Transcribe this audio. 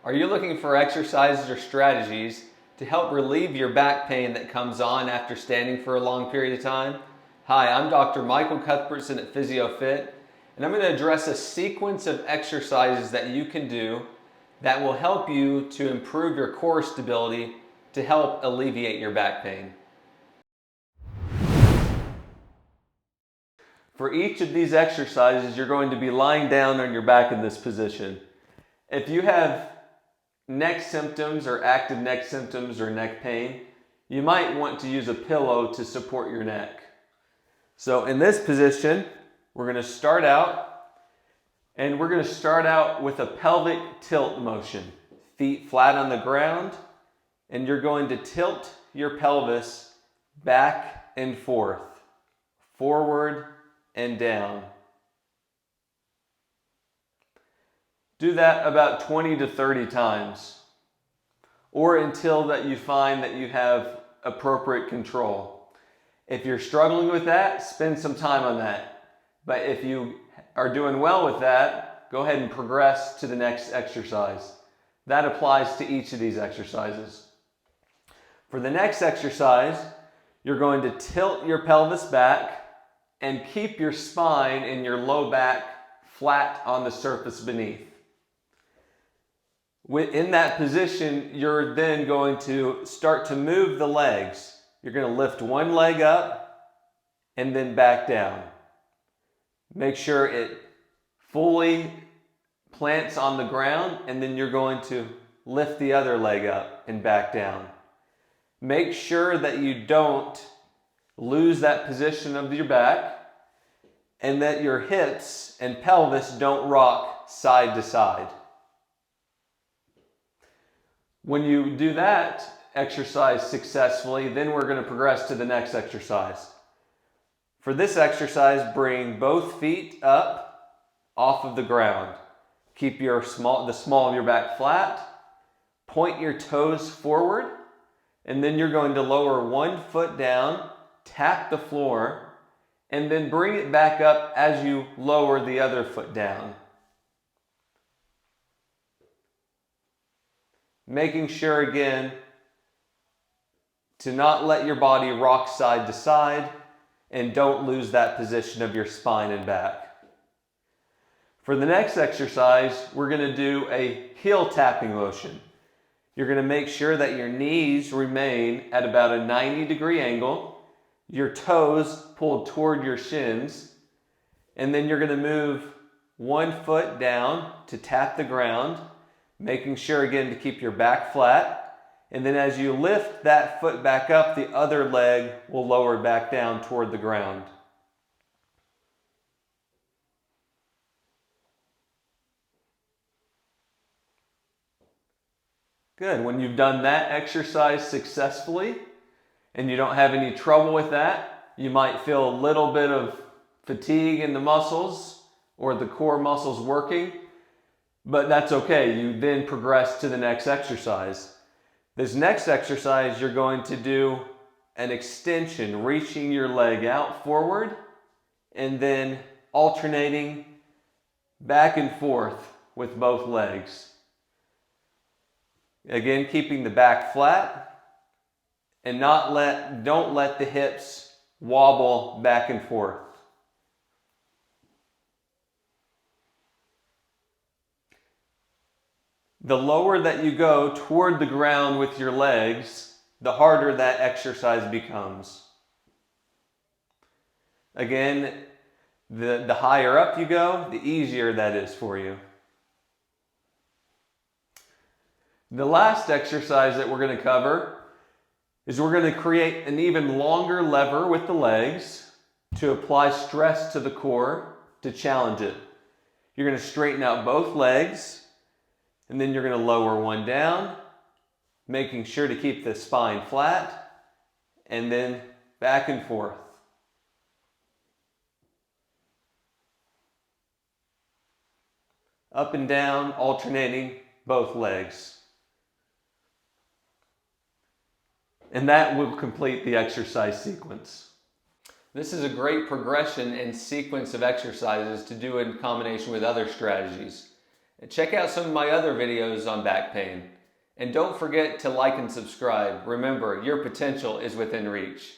Are you looking for exercises or strategies to help relieve your back pain that comes on after standing for a long period of time? Hi, I'm Dr. Michael Cuthbertson at Physio Fit, and I'm going to address a sequence of exercises that you can do that will help you to improve your core stability to help alleviate your back pain. For each of these exercises, you're going to be lying down on your back in this position. If you have neck symptoms or active neck symptoms or neck pain, you might want to use a pillow to support your neck. So in this position, we're going to start out with a pelvic tilt motion. Feet flat on the ground, and you're going to tilt your pelvis back and forth, forward and down. Do that about 20 to 30 times, or until that you find that you have appropriate control. If you're struggling with that, spend some time on that. But if you are doing well with that, go ahead and progress to the next exercise. That applies to each of these exercises. For the next exercise, you're going to tilt your pelvis back and keep your spine and your low back flat on the surface beneath. In that position, you're then going to start to move the legs. You're going to lift one leg up and then back down. Make sure it fully plants on the ground, and then you're going to lift the other leg up and back down. Make sure that you don't lose that position of your back and that your hips and pelvis don't rock side to side. When you do that exercise successfully, then we're going to progress to the next exercise. For this exercise, bring both feet up off of the ground. Keep the small of your back flat. Point your toes forward, and then you're going to lower one foot down, tap the floor, and then bring it back up as you lower the other foot down. Making sure again to not let your body rock side to side, and don't lose that position of your spine and back. For the next exercise, we're going to do a heel tapping motion. You're going to make sure that your knees remain at about a 90-degree angle, your toes pulled toward your shins, and then you're going to move one foot down to tap the ground, making sure again to keep your back flat. And then as you lift that foot back up, the other leg will lower back down toward the ground. Good. When you've done that exercise successfully and you don't have any trouble with that, you might feel a little bit of fatigue in the muscles or the core muscles working, but that's okay. You then progress to the next exercise. This next exercise, you're going to do an extension, reaching your leg out forward and then alternating back and forth with both legs. Again, keeping the back flat and don't let the hips wobble back and forth. The lower that you go toward the ground with your legs, the harder that exercise becomes. Again, the higher up you go, the easier that is for you. The last exercise that we're going to cover is we're going to create an even longer lever with the legs to apply stress to the core to challenge it. You're going to straighten out both legs, and then you're going to lower one down, making sure to keep the spine flat, and then back and forth. Up and down, alternating both legs. And that will complete the exercise sequence. This is a great progression and sequence of exercises to do in combination with other strategies. Check out some of my other videos on back pain. And don't forget to like and subscribe. Remember, your potential is within reach.